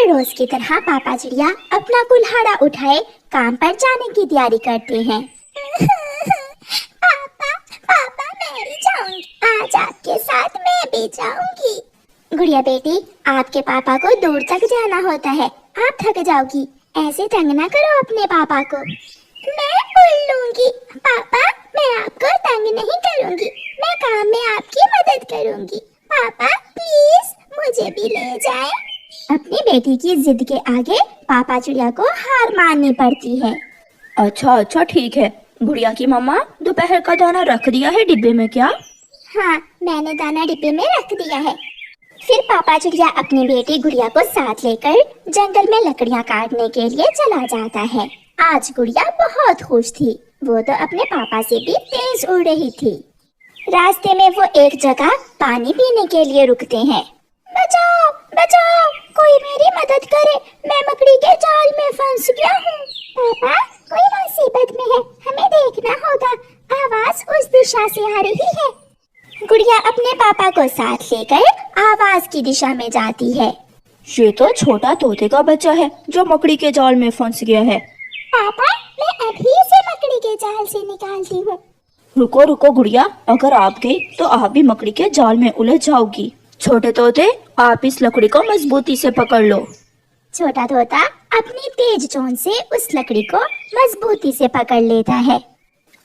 हर रोज की तरह पापा चिड़िया अपना कुल्हाड़ा उठाए काम पर जाने की तैयारी करते हैं। पापा पापा मैं भी जाऊंगी, आज आपके साथ मैं भी जाऊंगी। गुड़िया बेटी, आपके पापा को दूर तक जाना होता है, आप थक जाओगी, ऐसे तंग ना करो अपने पापा को। मैं उड़ लूंगी पापा, मैं आपको तंग नहीं करूंगी, मैं काम में आपकी मदद करूंगी। पापा प्लीज मुझे भी ले जाएं। अपनी बेटी की जिद के आगे पापा चिड़िया को हार माननी पड़ती है। अच्छा अच्छा ठीक है। गुड़िया की मम्मा, दोपहर का दाना रख दिया है डिब्बे में क्या? हाँ, मैंने दाना डिब्बे में रख दिया है। फिर पापा चिड़िया अपनी बेटी गुड़िया को साथ लेकर जंगल में लकड़ियाँ काटने के लिए चला जाता है। आज गुड़िया बहुत खुश थी, वो तो अपने पापा से भी तेज उड़ रही थी। रास्ते में वो एक जगह पानी पीने के लिए रुकते हैं। बचाओ बचाओ, कोई मेरी मदद करे, मैं मकड़ी के जाल में फंस गया हूँ। पापा कोई मुसीबत में है, हमें देखना होगा, आवाज उस दिशा से आ रही है। गुड़िया अपने पापा को साथ लेकर आवाज की दिशा में जाती है। ये तो छोटा तोते का बच्चा है जो मकड़ी के जाल में फंस गया है। पापा मैं अभी से मकड़ी के जाल से निकालती हूँ। रुको रुको गुड़िया, अगर आप गई तो आप भी मकड़ी के जाल में उलझ जाओगी। छोटे तोते, आप इस लकड़ी को मजबूती से पकड़ लो। छोटा तोता अपनी तेज चोंच से उस लकड़ी को मजबूती से पकड़ लेता है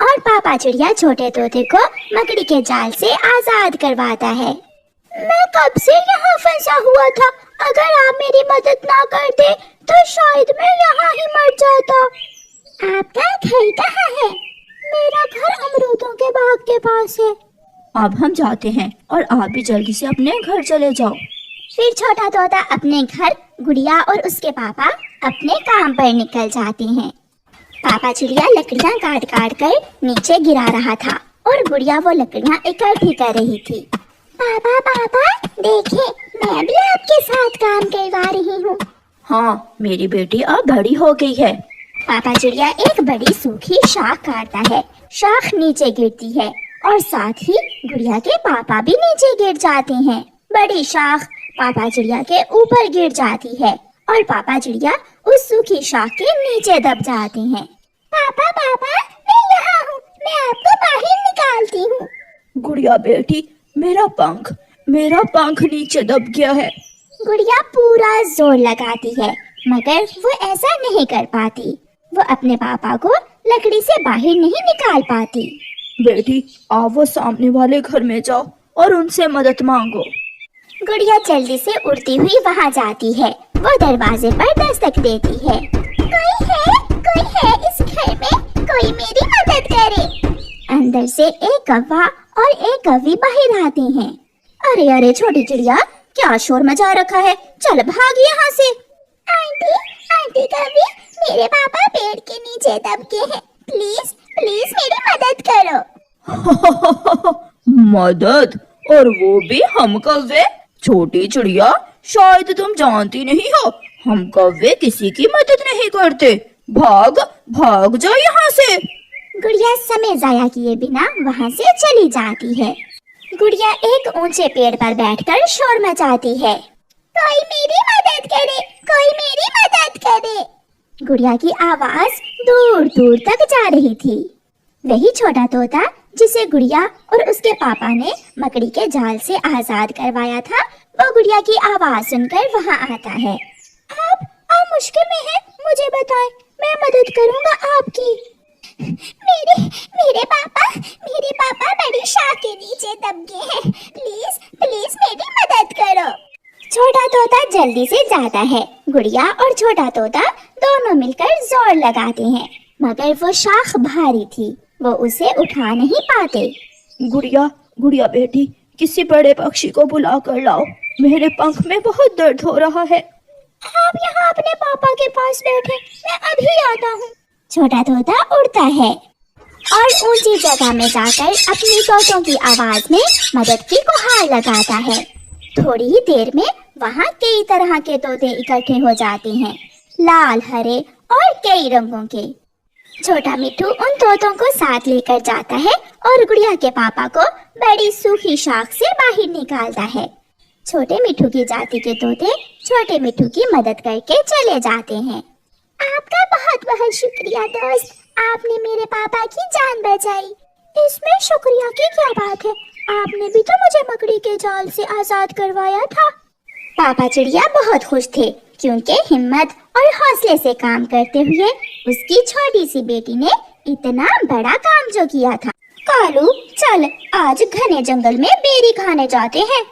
और पापा चिड़िया छोटे तोते को मकड़ी के जाल से आजाद करवाता है। मैं कब से यहाँ फंसा हुआ था, अगर आप मेरी मदद ना करते तो शायद मैं यहाँ ही मर जाता। आपका घर कहाँ है? मेरा घर अमरूदों के बाग के पास है। अब हम जाते हैं और आप भी जल्दी से अपने घर चले जाओ। फिर छोटा तोता अपने घर, गुड़िया और उसके पापा अपने काम पर निकल जाते हैं। पापा चिड़िया लकड़ियाँ काट काट कर नीचे गिरा रहा था और गुड़िया वो लकड़ियाँ इकट्ठी कर रही थी। पापा पापा देखें, मैं भी आपके साथ काम करवा रही हूँ। हाँ, मेरी बेटी अब बड़ी हो गई है। पापा चिड़िया एक बड़ी सूखी शाख काटता है, शाख नीचे गिरती है और साथ ही गुड़िया के पापा भी नीचे गिर जाते हैं। बड़ी शाख पापा चिड़िया के ऊपर गिर जाती है और पापा चिड़िया उस सूखी शाख के नीचे दब जाते हैं। पापा पापा मैं यहाँ हूँ, मैं आपको बाहर निकालती हूँ। गुड़िया बेटी, मेरा पंख नीचे दब गया है। गुड़िया पूरा जोर लगाती है मगर वो ऐसा नहीं कर पाती। वो अपने पापा को लकड़ी से बाहर नहीं निकाल पाती। बेटी, आप वो सामने वाले घर में जाओ और उनसे मदद मांगो। गुड़िया जल्दी से उड़ती हुई वहाँ जाती है। वो दरवाजे पर दस्तक देती है। कोई है इस घर में, कोई मेरी मदद करे। अंदर से एक कौवा और एक कौवी बाहर आते हैं। अरे अरे छोटी चिड़िया, क्या शोर मचा रखा है, चल भाग यहाँ से। आंटी कौवी, मेरे पापा पेड़ के नीचे दब गए हैं, प्लीज प्लीज मेरी मदद करो। मदद? और वो भी हम कौवे? छोटी चिड़िया, शायद तुम जानती नहीं हो, हम कौवे किसी की मदद नहीं करते। भाग भाग जाओ यहाँ से। गुड़िया समय जाया किए बिना वहाँ से चली जाती है। गुड़िया एक ऊंचे पेड़ पर बैठकर शोर मचाती है। कोई मेरी मदद करे, कोई मेरी मदद करे। गुड़िया की आवाज दूर दूर तक जा रही थी। वही छोटा तोता जिसे गुड़िया और उसके पापा ने मकड़ी के जाल से आजाद करवाया था, वो गुड़िया की आवाज सुनकर वहाँ आता है। आप मुश्किल में हैं, मुझे बताएं, मैं मदद करूँगा आपकी। मेरे पापा बड़ी शाख के नीचे दब गए हैं, प्लीज प्लीज मेरी मदद करो। छोटा तोता जल्दी से जाता है। गुड़िया और छोटा तोता दोनों मिलकर जोर लगाते हैं मगर वो शाख भारी थी, वो उसे उठा नहीं पाते। गुड़िया बेटी, किसी बड़े पक्षी को बुला कर लाओ, मेरे पंख में बहुत दर्द हो रहा है। आप यहाँ अपने पापा के पास बैठे, मैं अभी आता हूँ। छोटा तोता उड़ता है और ऊंची जगह में जाकर अपनी तोतों की आवाज में मदद की गुहार लगाता है। थोड़ी ही देर में वहाँ कई तरह के तोते इकट्ठे हो जाते हैं, लाल, हरे और कई रंगों के। छोटा मिट्ठू उन तोतों को साथ लेकर जाता है और गुड़िया के पापा को बड़ी सूखी शाख से बाहर निकालता है। छोटे मिट्ठू की जाति के तोते छोटे मिट्टू की मदद करके चले जाते हैं। आपका बहुत बहुत शुक्रिया दोस्त, आपने मेरे पापा की जान बचाई। इसमें शुक्रिया की क्या बात है, आपने भी तो मुझे मकड़ी के जाल से आजाद करवाया था। पापा चिड़िया बहुत खुश थे क्योंकि हिम्मत और हौसले से काम करते हुए उसकी छोटी सी बेटी ने इतना बड़ा काम जो किया था। कालू, चल आज घने जंगल में बेरी खाने जाते हैं।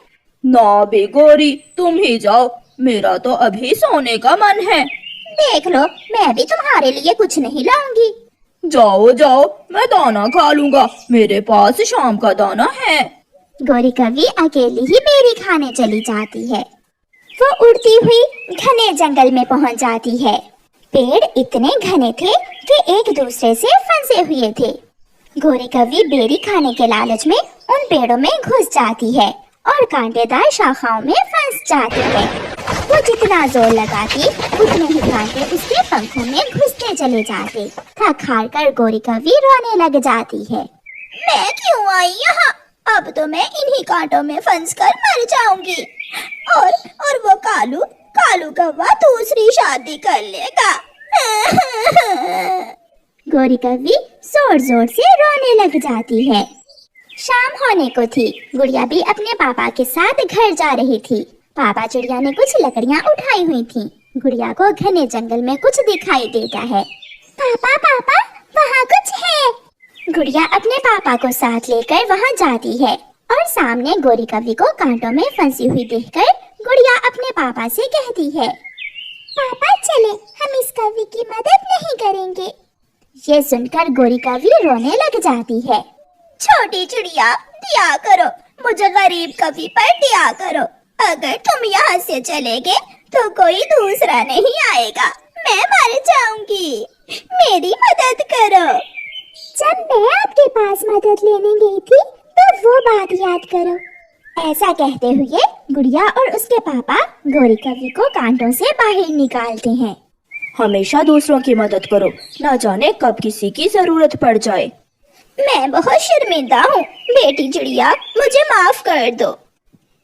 ना बे गौरी, तुम ही जाओ, मेरा तो अभी सोने का मन है। देख लो, मैं भी तुम्हारे लिए कुछ नहीं लाऊंगी। जाओ जाओ, मैं दाना खा लूंगा, मेरे पास शाम का दाना है। गौरी कवि अकेली ही बेरी खाने चली जाती है। वो उड़ती हुई घने जंगल में पहुंच जाती है। पेड़ इतने घने थे कि एक दूसरे से फंसे हुए थे। गौरी कवि बेरी खाने के लालच में उन पेड़ों में घुस जाती है और कांटेदार शाखाओं में फंस जाती है। वो जितना जोर लगाती उतने ही कांटे उसके पंखों में घुसते चले जाते। थक हार कर गौरी कवि रोने लग जाती है। मैं क्यों आई यहाँ? अब तो मैं इन्हीं कांटों में फंस कर मर जाऊंगी। और वो कालू कालू कौवा दूसरी शादी कर लेगा। गौरी कवि जोर जोर से रोने लग जाती है। शाम होने को थी। गुड़िया भी अपने पापा के साथ घर जा रही थी। पापा चिड़िया ने कुछ लकड़ियाँ उठाई हुई थी। गुड़िया को घने जंगल में कुछ दिखाई देता है। पापा पापा, वहाँ कुछ है। गुड़िया अपने पापा को साथ लेकर वहाँ जाती है और सामने गौरी कवि को कांटों में फंसी हुई देखकर गुड़िया अपने पापा से कहती है, पापा चले, हम इस कवि की मदद नहीं करेंगे। ये सुनकर गौरी कवि रोने लग जाती है। छोटी चिड़िया, दया करो, मुझे गरीब कवि पर दया करो। अगर तुम यहाँ से चले गए तो कोई दूसरा नहीं आएगा, मैं मर जाऊंगी, मेरी मदद करो। जब मैं आपके पास मदद लेने गई थी तो वो बात याद करो। ऐसा कहते हुए गुड़िया और उसके पापा गौरी कवि को कांटों से बाहर निकालते हैं। हमेशा दूसरों की मदद करो, न जाने कब किसी की जरूरत पड़ जाए। मैं बहुत शर्मिंदा हूँ, बेटी चिड़िया मुझे माफ कर दो।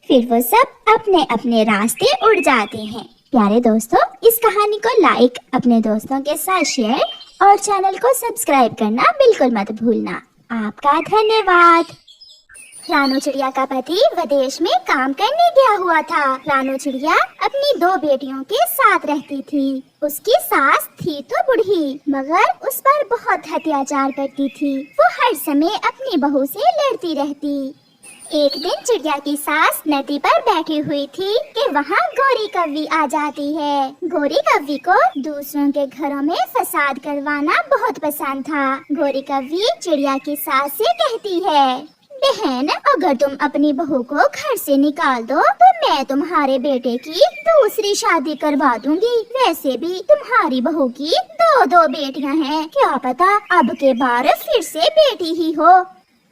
फिर वो सब अपने अपने रास्ते उड़ जाते हैं। प्यारे दोस्तों, इस कहानी को लाइक, अपने दोस्तों के साथ शेयर और चैनल को सब्सक्राइब करना बिल्कुल मत भूलना। आपका धन्यवाद। रानू चिड़िया का पति विदेश में काम करने गया हुआ था। रानू चिड़िया अपनी 2 बेटियों के साथ रहती थी। उसकी सास थी तो बूढ़ी, मगर उस पर बहुत अत्याचार करती थी। वो हर समय अपनी बहू से लड़ती रहती। एक दिन चिड़िया की सास नदी पर बैठी हुई थी कि वहाँ गौरी कवि आ जाती है। गौरी कवि को दूसरों के घरों में फसाद करवाना बहुत पसंद था। गौरी कवि चिड़िया की सास से कहती है, बहन, अगर तुम अपनी बहू को घर से निकाल दो तो मैं तुम्हारे बेटे की दूसरी शादी करवा दूंगी। वैसे भी तुम्हारी बहू की 2 बेटियां हैं, क्या पता अब के बार फिर से बेटी ही हो।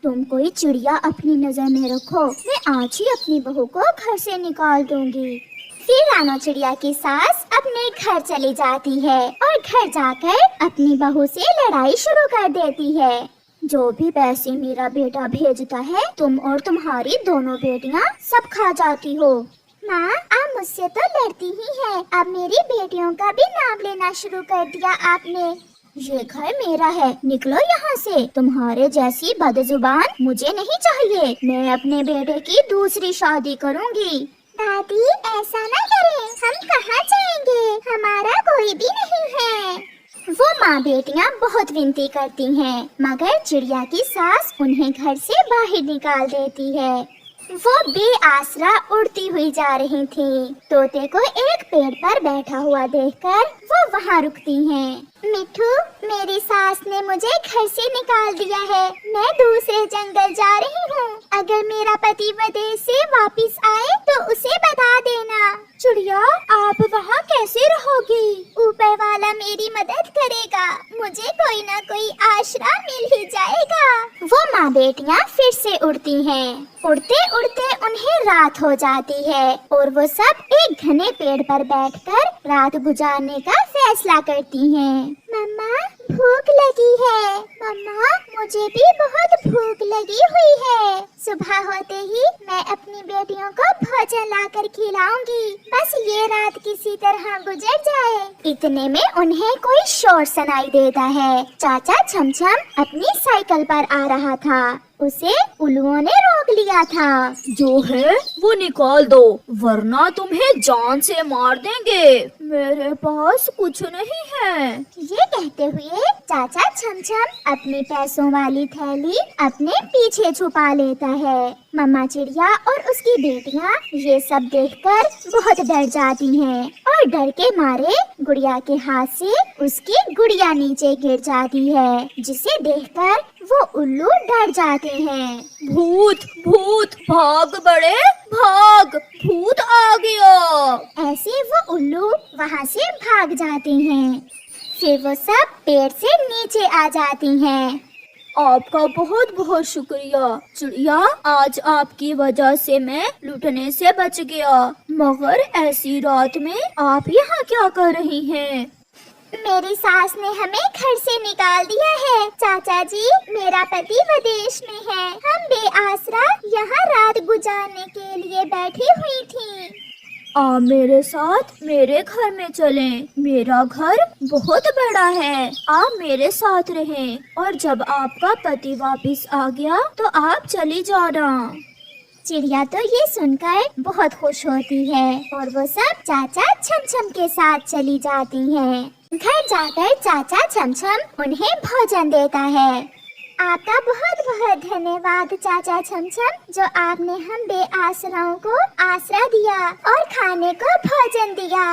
तुम कोई चिड़िया अपनी नजर में रखो, मैं आज ही अपनी बहू को घर से निकाल दूंगी। फिर रानू चिड़िया की सास अपने घर चली जाती है और घर जाकर अपनी बहू से लड़ाई शुरू कर देती है। जो भी पैसे मेरा बेटा भेजता है तुम और तुम्हारी 2 बेटियां सब खा जाती हो। माँ, आप मुझसे तो लड़ती ही है, अब मेरी बेटियों का भी नाम लेना शुरू कर दिया आपने। ये घर मेरा है, निकलो यहाँ से। तुम्हारे जैसी बदजुबान मुझे नहीं चाहिए। मैं अपने बेटे की दूसरी शादी करूँगी। दादी, ऐसा ना करें, हम कहाँ जाएंगे, हमारा कोई भी नहीं है। वो माँ बेटियाँ बहुत विनती करती हैं, मगर चिड़िया की सास उन्हें घर से बाहर निकाल देती है। वो बेआसरा उड़ती हुई जा रही थी। तोते को एक पेड़ पर बैठा हुआ देखकर वो वहाँ रुकती हैं। मिठू, मेरी सास ने मुझे घर से निकाल दिया है, मैं दूसरे जंगल जा रही हूँ। अगर मेरा पति विदेश से वापस आए तो उसे बता देना। चिड़िया, आप वहाँ कैसे रहोगी? ऊपर वाला मेरी मदद करेगा, मुझे कोई ना कोई आसरा मिल ही जाएगा। वो माँ बेटियाँ फिर से उड़ती हैं। उड़ते उड़ते उन्हें रात हो जाती है और वो सब एक घने पेड़ पर बैठकर रात गुजारने का फैसला करती हैं। मम्मा भूख लगी है। मम्मा मुझे भी बहुत भूख लगी हुई है। सुबह होते ही मैं अपनी बेटियों को भोजन लाकर खिलाऊंगी। बस ये रात किसी तरह गुजर जाए। इतने में उन्हें कोई शोर सुनाई देता है। चाचा छमछम अपनी साइकिल पर आ रहा था। उसे उल्लुओं ने रोक लिया था। जो है वो निकाल दो, वरना तुम्हें जान से मार देंगे। मेरे पास कुछ नहीं है। ये कहते हुए चाचा छमछम अपनी पैसों वाली थैली अपने पीछे छुपा लेता है। मम्मा चिड़िया और उसकी बेटियाँ ये सब देखकर बहुत डर जाती हैं और डर के मारे गुड़िया के हाथ से उसकी गुड़िया नीचे गिर जाती है, जिसे देखकर वो उल्लू डर जाते हैं। भूत भूत भाग बड़े भाग, भूत आ गया। ऐसे वो उल्लू वहाँ से भाग जाते हैं। फिर वो सब पेड़ से नीचे आ जाती हैं। आपका बहुत बहुत शुक्रिया चिड़िया, आज आपकी वजह से मैं लुटने से बच गया। मगर ऐसी रात में आप यहाँ क्या कर रही हैं? मेरी सास ने हमें घर से निकाल दिया है। चाचा जी, मेरा पति विदेश में है। हम बेआसरा यहाँ रात गुजारने के लिए बैठी हुई थी। आप मेरे साथ मेरे घर में चलें। मेरा घर बहुत बड़ा है, आप मेरे साथ रहें और जब आपका पति वापस आ गया तो आप चली जाना। चिड़िया तो ये सुनकर बहुत खुश होती है और वो सब चाचा छमछम के साथ चली जाती हैं। घर जाकर चाचा छमछम उन्हें भोजन देता है। आपका बहुत बहुत धन्यवाद चाचा छमछम, जो आपने हम बेआसराओं को आसरा दिया और खाने को भोजन दिया।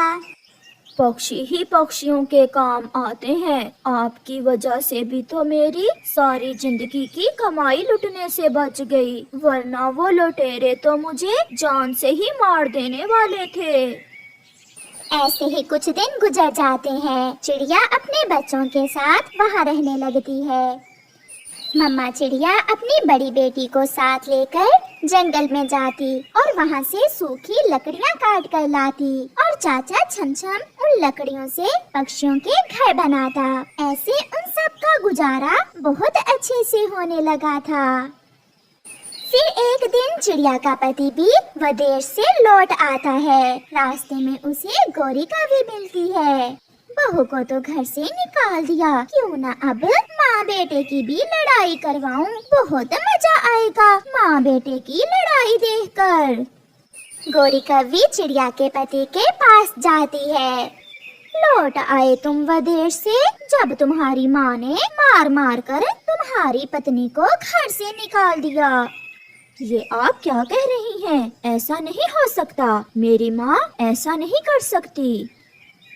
पक्षी ही पक्षियों के काम आते हैं। आपकी वजह से भी तो मेरी सारी जिंदगी की कमाई लुटने से बच गई, वरना वो लुटेरे तो मुझे जान से ही मार देने वाले थे। ऐसे ही कुछ दिन गुजर जाते हैं। चिड़िया अपने बच्चों के साथ वहाँ रहने लगती है। मम्मा चिड़िया अपनी बड़ी बेटी को साथ लेकर जंगल में जाती और वहाँ से सूखी लकड़ियाँ काट कर लाती और चाचा छमछम उन लकड़ियों से पक्षियों के घर बनाता। ऐसे उन सब का गुजारा बहुत अच्छे से होने लगा था। फिर एक दिन चिड़िया का पति भी विदेश से लौट आता है। रास्ते में उसे गौरिका भी मिलती है। बहू को तो घर से निकाल दिया, क्यों ना अब माँ बेटे की भी लड़ाई करवाऊं। बहुत मजा आएगा माँ बेटे की लड़ाई देखकर। गौरिका भी चिड़िया के पति के पास जाती है। लौट आए तुम विदेश से, जब तुम्हारी माँ ने मार मार कर तुम्हारी पत्नी को घर से निकाल दिया। ये आप क्या कह रही हैं? ऐसा नहीं हो सकता, मेरी माँ ऐसा नहीं कर सकती।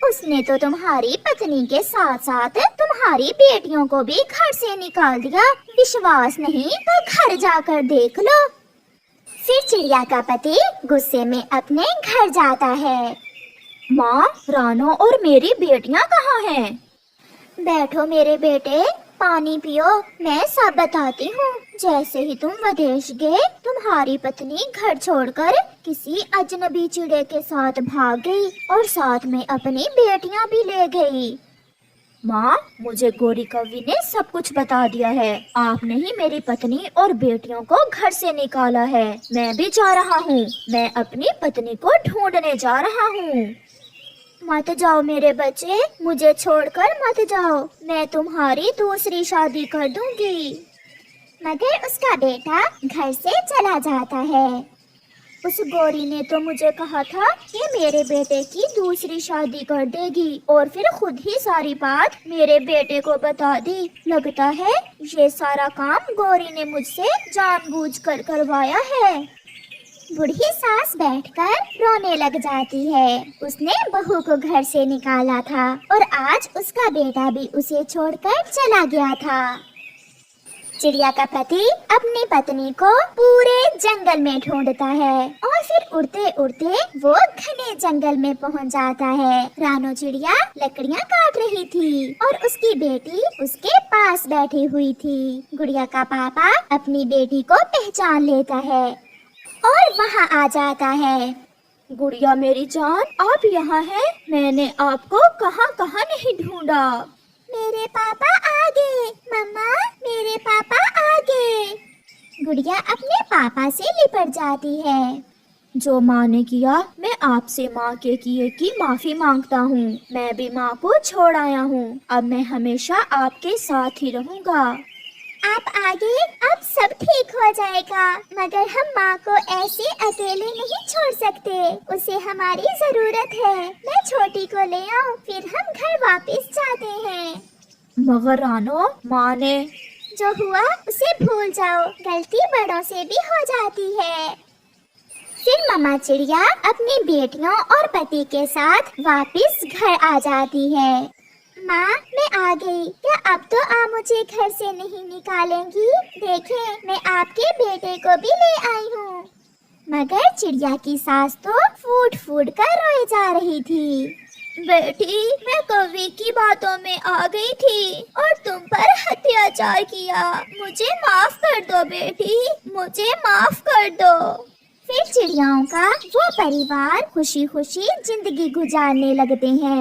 उसने तो तुम्हारी पत्नी के साथ साथ तुम्हारी बेटियों को भी घर से निकाल दिया। विश्वास नहीं तो घर जाकर देख लो। फिर चिड़िया का पति गुस्से में अपने घर जाता है। माँ, रानो और मेरी बेटियाँ कहाँ हैं? बैठो मेरे बेटे, पानी पियो, मैं सब बताती हूँ। जैसे ही तुम विदेश गए, तुम्हारी पत्नी घर छोड़कर किसी अजनबी चिड़े के साथ भाग गई और साथ में अपनी बेटियाँ भी ले गई। माँ, मुझे गौरी कवि ने सब कुछ बता दिया है। आपने ही मेरी पत्नी और बेटियों को घर से निकाला है। मैं भी जा रहा हूँ। मैं अपनी पत्नी को ढूंढने जा रहा हूँ। मत जाओ मेरे बच्चे, मुझे छोड़कर मत जाओ। मैं तुम्हारी दूसरी शादी कर दूंगी। मगर उसका बेटा घर से चला जाता है। उस गौरी ने तो मुझे कहा था कि मेरे बेटे की दूसरी शादी कर देगी और फिर खुद ही सारी बात मेरे बेटे को बता दी। लगता है ये सारा काम गौरी ने मुझसे जानबूझकर करवाया है। बूढ़ी सास बैठकर रोने लग जाती है। उसने बहू को घर से निकाला था और आज उसका बेटा भी उसे छोड़कर चला गया था। चिड़िया का पति अपनी पत्नी को पूरे जंगल में ढूंढता है और फिर उड़ते उड़ते वो घने जंगल में पहुंच जाता है। रानो चिड़िया लकड़ियाँ काट रही थी और उसकी बेटी उसके पास बैठी हुई थी। गुड़िया का पापा अपनी बेटी को पहचान लेता है और वहाँ आ जाता है। गुड़िया मेरी जान, आप यहाँ हैं? मैंने आपको कहाँ कहाँ नहीं ढूंढा। मेरे पापा आ गए, मम्मा मेरे पापा आ गए। गुड़िया अपने पापा से लिपट जाती है। जो माँ ने किया मैं आपसे माँ के किए की माफी मांगता हूँ। मैं भी माँ को छोड़ आया हूँ। अब मैं हमेशा आपके साथ ही रहूँगा। आप आगे, अब सब ठीक हो जाएगा, मगर हम माँ को ऐसे अकेले नहीं छोड़ सकते। उसे हमारी जरूरत है। मैं छोटी को ले आऊँ, फिर हम घर वापस जाते हैं। मगर रानो, माँ ने जो हुआ उसे भूल जाओ, गलती बड़ों से भी हो जाती है। फिर मम्मा चिड़िया अपनी बेटियों और पति के साथ वापस घर आ जाती है। माँ मैं आ गई, क्या अब तो आप मुझे घर से नहीं निकालेंगी? देखें, मैं आपके बेटे को भी ले आई हूँ। मगर चिड़िया की सास तो फूट फूट कर रोए जा रही थी। बेटी, मैं कौवे की बातों में आ गई थी और तुम पर अत्याचार किया। मुझे माफ कर दो बेटी, मुझे माफ कर दो। फिर चिड़ियाओं का वो परिवार खुशी खुशी जिंदगी गुजारने लगते हैं।